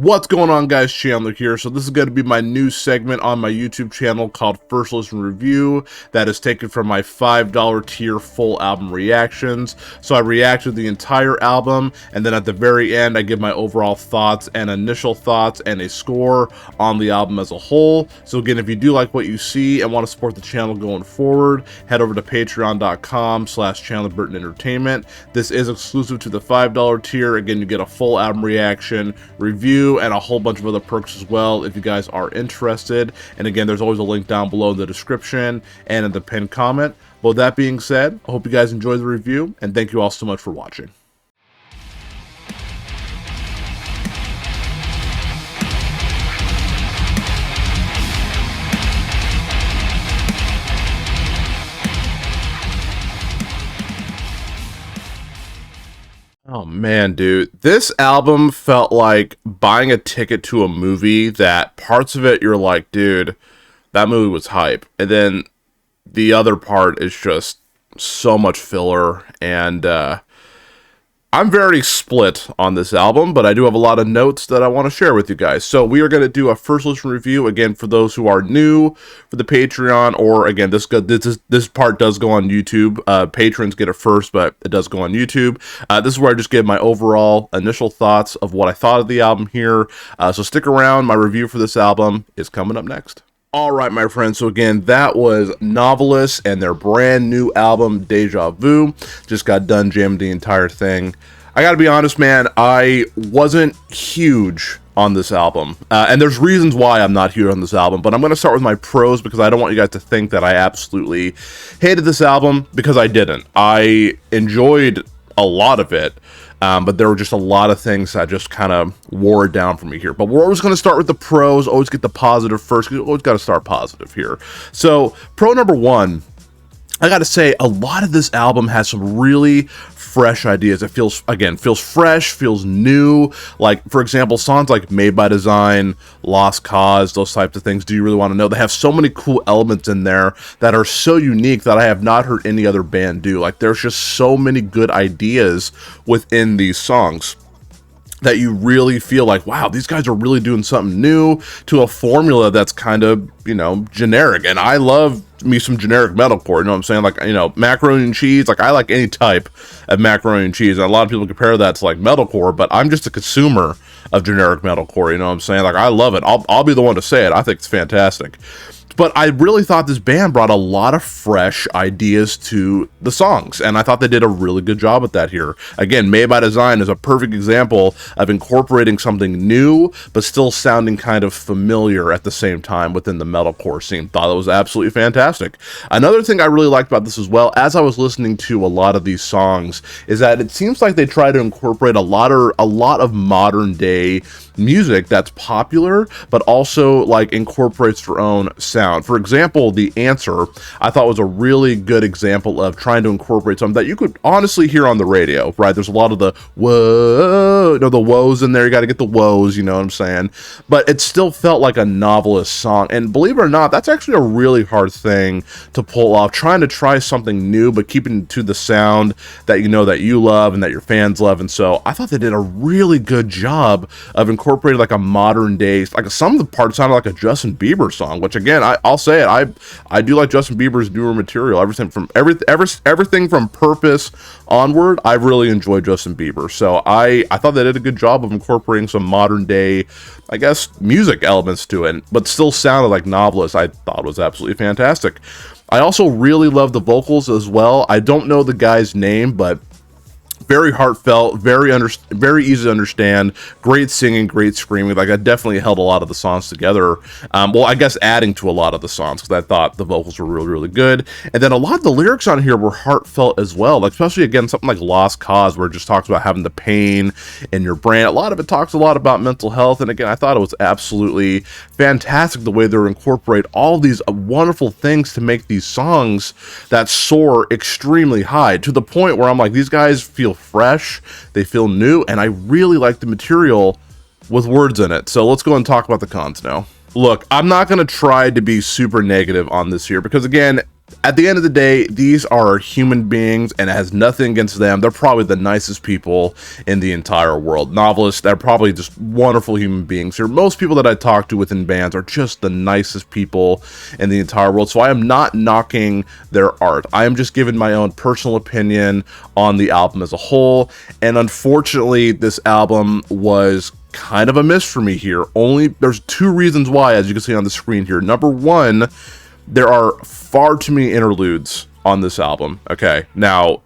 What's going on, guys? Chandler here. So this is going to be my new segment on my YouTube channel called First Listen Review that is taken from my $5 tier full album reactions. So I react to the entire album, and then at the very end I give my overall thoughts and initial thoughts and a score on the album as a whole. So again, if you do like what you see and want to support the channel going forward, head over to patreon.com/ChandlerBurtonEntertainment. This is exclusive to the $5 tier. Again, you get a full album reaction, review, and a whole bunch of other perks as well if you guys are interested. And again, there's always a link down below in the description and in the pinned comment. But with that being said, I hope you guys enjoy the review, and thank you all so much for watching. Oh man, dude, this album felt like buying a ticket to a movie that parts of it you're like, dude, that movie was hype, and then the other part is just so much filler. And I'm very split on this album, but I do have a lot of notes that I want to share with you guys. So we are going to do a first listen review, again, for those who are new for the Patreon, or again, this part does go on YouTube. Patrons get it first, but it does go on YouTube. This is where I just give my overall initial thoughts of what I thought of the album here. So stick around. My review for this album is coming up next. All right, my friends, so again, that was Novelist and their brand new album, Deju Vu. Just got done jamming the entire thing. I gotta be honest, man, I wasn't huge on this album. And there's reasons why I'm not huge on this album, but I'm going to start with my pros because I don't want you guys to think that I absolutely hated this album, because I didn't. I enjoyed a lot of it. But there were just a lot of things that just kind of wore it down for me here. But we're always going to start with the pros, always get the positive first, because you always got to start positive here. So, pro number one, I got to say, a lot of this album has some really fresh ideas. It feels fresh, feels new. Like, for example, songs like Made by Design, Lost Cause, those types of things. Do you really want to know? They have so many cool elements in there that are so unique that I have not heard any other band do. Like, there's just so many good ideas within these songs that you really feel like, wow, these guys are really doing something new to a formula that's kind of, you know, generic. And I love me some generic metalcore, you know what I'm saying? Like, you know, macaroni and cheese, like, I like any type of macaroni and cheese, and a lot of people compare that to like metalcore, but I'm just a consumer of generic metalcore, you know what I'm saying? Like, I love it. I'll be the one to say it. I think it's fantastic. But I really thought this band brought a lot of fresh ideas to the songs, and I thought they did a really good job at that here. Again, Made by Design is a perfect example of incorporating something new, but still sounding kind of familiar at the same time within the metalcore scene. Thought it was absolutely fantastic. Another thing I really liked about this as well, as I was listening to a lot of these songs, is that it seems like they try to incorporate a lot of modern day music that's popular, but also like incorporates their own sound. For example, The Answer, I thought was a really good example of trying to incorporate something that you could honestly hear on the radio, right? There's a lot of the whoa, you know, the woes in there. You got to get the woes, you know what I'm saying? But it still felt like a Novelist song. And believe it or not, that's actually a really hard thing to pull off, trying to try something new, but keeping to the sound that you know that you love and that your fans love. And so I thought they did a really good job of incorporating like a modern day, like some of the parts sounded like a Justin Bieber song, which again, I'll say it, I do like Justin Bieber's newer material. Everything from Purpose onward, I really enjoyed Justin Bieber. So I thought they did a good job of incorporating some modern day, I guess, music elements to it, but still sounded like Novelist. I thought it was absolutely fantastic. I also really love the vocals as well. I don't know the guy's name, but very heartfelt, very easy to understand, great singing, great screaming. Like, I definitely held a lot of the songs together. Well, I guess adding to a lot of the songs, because I thought the vocals were really, really good. And then a lot of the lyrics on here were heartfelt as well. Like, especially, again, something like Lost Cause, where it just talks about having the pain in your brain. A lot of it talks a lot about mental health. And again, I thought it was absolutely fantastic the way they incorporate all these wonderful things to make these songs that soar extremely high, to the point where I'm like, these guys feel fresh, they feel new, and I really like the material with words in it. So let's go and talk about the cons now. Look, I'm not going to try to be super negative on this here, because again, at the end of the day, these are human beings, and it has nothing against them. They're probably the nicest people in the entire world. Novelists, they're probably just wonderful human beings here. Most people that I talk to within bands are just the nicest people in the entire world. So I am not knocking their art. I am just giving my own personal opinion on the album as a whole. And unfortunately, this album was kind of a miss for me here. There's two reasons why, as you can see on the screen here. Number one, there are far too many interludes on this album. Okay, now,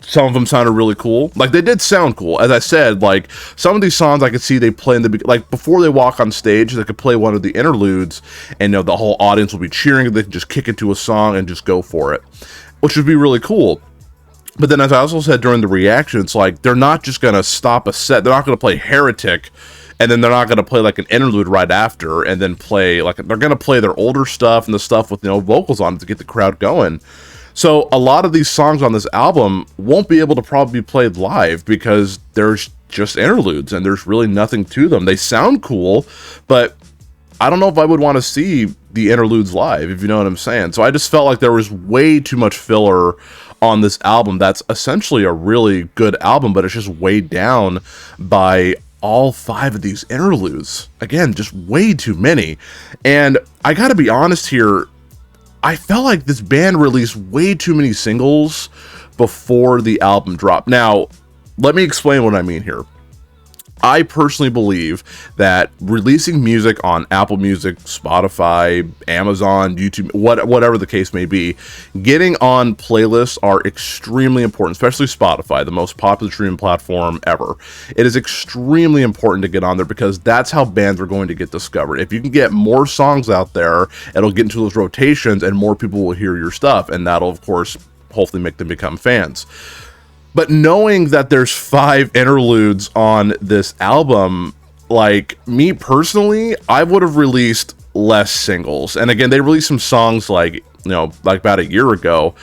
some of them sounded really cool. Like, they did sound cool. As I said, like, some of these songs I could see they play in the like, before they walk on stage, they could play one of the interludes, and, you know, the whole audience will be cheering, they can just kick into a song and just go for it, which would be really cool. But then, as I also said during the reaction, it's like, they're not just gonna stop a set. They're not gonna play Heretic, and then they're not going to play like an interlude right after, and then play like, they're going to play their older stuff and the stuff with, you know, vocals on it to get the crowd going. So a lot of these songs on this album won't be able to probably be played live because there's just interludes and there's really nothing to them. They sound cool, but I don't know if I would want to see the interludes live, if you know what I'm saying. So I just felt like there was way too much filler on this album. That's essentially a really good album, but it's just weighed down by all 5 of these interludes. Again, just way too many. And I gotta be honest here, I felt like this band released way too many singles before the album dropped. Now, let me explain what I mean here. I personally believe that releasing music on Apple Music, Spotify, Amazon, YouTube, whatever the case may be, getting on playlists are extremely important, especially Spotify, the most popular streaming platform ever. It is extremely important to get on there because that's how bands are going to get discovered. If you can get more songs out there, it'll get into those rotations and more people will hear your stuff, and that'll, of course, hopefully make them become fans. But knowing that there's 5 interludes on this album, like, me personally, I would have released less singles. And again, they released some songs like, you know, like about a year ago.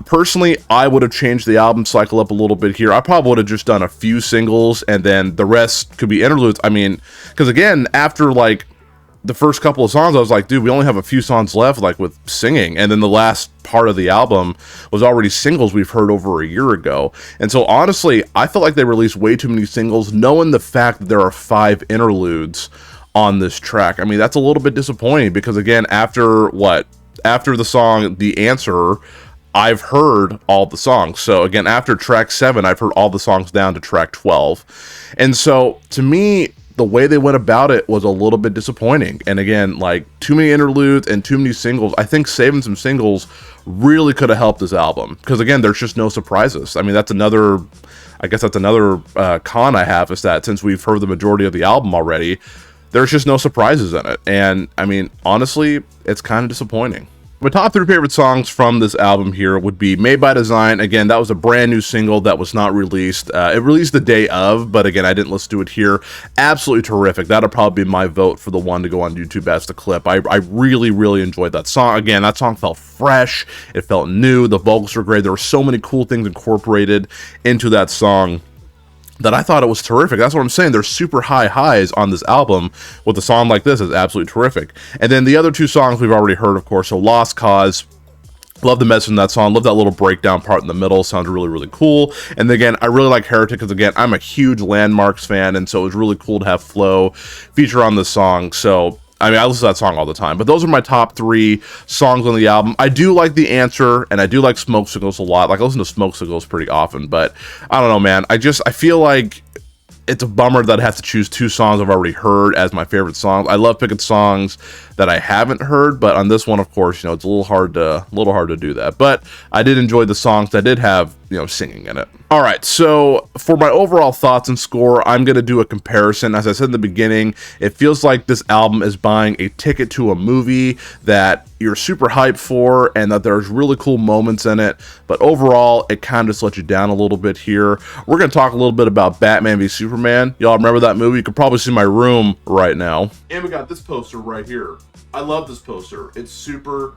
Personally, I would have changed the album cycle up a little bit here. I probably would have just done a few singles and then the rest could be interludes. I mean, because again, after like the first couple of songs, I was like, dude, we only have a few songs left, like with singing. And then the last part of the album was already singles we've heard over a year ago. And so honestly, I felt like they released way too many singles, knowing the fact that there are 5 interludes on this track. I mean, that's a little bit disappointing because again, after the song, The Answer, I've heard all the songs. So again, after track 7, I've heard all the songs down to track 12. And so to me, the way they went about it was a little bit disappointing. And again, like, too many interludes and too many singles. I think saving some singles really could have helped this album. Because again, there's just no surprises. I mean, that's another con I have, is that since we've heard the majority of the album already, there's just no surprises in it. And I mean, honestly, it's kind of disappointing. My top 3 favorite songs from this album here would be Made by Design. Again, that was a brand new single that was not released. It released the day of, but again, I didn't listen to it here. Absolutely terrific. That'll probably be my vote for the one to go on YouTube as the clip. I really, really enjoyed that song. Again, that song felt fresh. It felt new. The vocals were great. There were so many cool things incorporated into that song that I thought it was terrific. That's what I'm saying. There's super high highs on this album with a song like this is absolutely terrific. And then the other 2 songs we've already heard, of course. So Lost Cause, love the message in that song. Love that little breakdown part in the middle. Sounds really, really cool. And again, I really like Heretic because again, I'm a huge Landmarks fan, and so it was really cool to have Flo feature on this song. So I mean, I listen to that song all the time, but those are my top 3 songs on the album. I do like The Answer, and I do like Smoke Signals a lot. Like, I listen to Smoke Signals pretty often, but I don't know, man. I feel like it's a bummer that I have to choose 2 songs I've already heard as my favorite songs. I love picking songs that I haven't heard, but on this one, of course, you know, it's a little hard to do that. But I did enjoy the songs that did have, you know, singing in it. All right, so for my overall thoughts and score, I'm going to do a comparison. As I said in the beginning, it feels like this album is buying a ticket to a movie that you're super hyped for and that there's really cool moments in it, but overall, it kind of just let you down a little bit here. We're going to talk a little bit about Batman v Superman. Y'all remember that movie? You can probably see my room right now. And we got this poster right here. I love this poster. It's super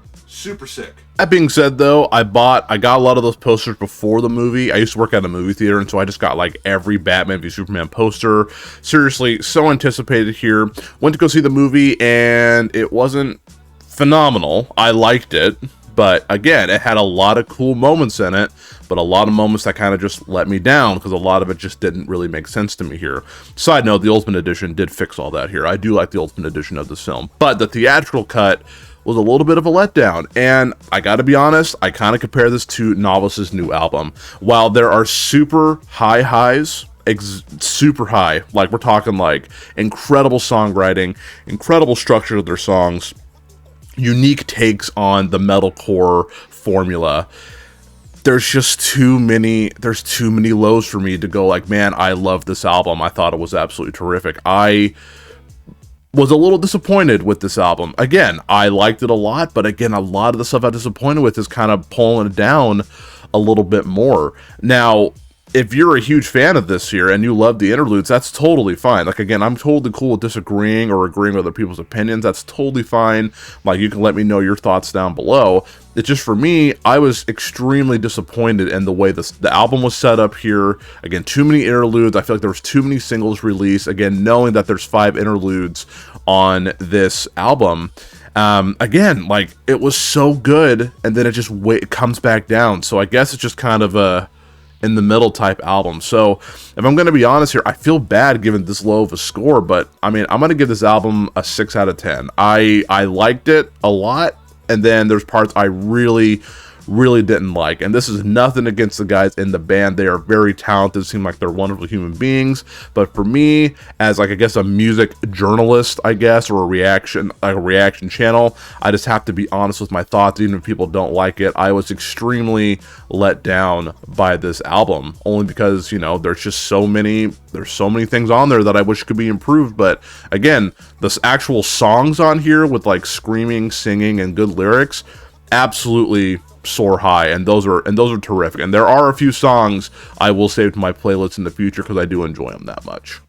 sick. That being said, though, I got a lot of those posters before the movie. I used to work at a movie theater, and so I just got like every Batman v Superman poster. Seriously, so anticipated here. Went to go see the movie, and it wasn't phenomenal. I liked it, But again, it had a lot of cool moments in it, but a lot of moments that kind of just let me down because a lot of it just didn't really make sense to me here. Side note, the Ultimate Edition did fix all that here. I do like the Ultimate Edition of this film, but the theatrical cut was a little bit of a letdown. And I gotta be honest, I kind of compare this to Novelist's new album. While there are super high highs, super high, like we're talking like incredible songwriting, incredible structure of their songs, unique takes on the metalcore formula, there's just too many lows for me to go like, man, I love this album. I thought it was absolutely terrific. I was a little disappointed with this album. Again, I liked it a lot, but again, a lot of the stuff I'm disappointed with is kind of pulling it down a little bit more. Now, if you're a huge fan of this here and you love the interludes, that's totally fine. Like, again, I'm totally cool with disagreeing or agreeing with other people's opinions. That's totally fine. Like, you can let me know your thoughts down below. It's just, for me, I was extremely disappointed in the way the album was set up here. Again, too many interludes. I feel like there was too many singles released. Again, knowing that there's 5 interludes on this album. Again, like, it was so good, and then it comes back down. So I guess it's just kind of a in the middle type album. So if I'm going to be honest here, I feel bad giving this low of a score, but I mean, I'm going to give this album a 6 out of 10. I liked it a lot, and then there's parts I really didn't like. And this is nothing against the guys in the band. They are very talented, seem like they're wonderful human beings. But for me, as like, I guess, a music journalist, I guess, or a reaction channel, I just have to be honest with my thoughts. Even if people don't like it, I was extremely let down by this album, only because, you know, there's so many things on there that I wish could be improved. But again, the actual songs on here with like screaming, singing, and good lyrics, absolutely soar high, and those are terrific. And there are a few songs I will save to my playlist in the future because I do enjoy them that much.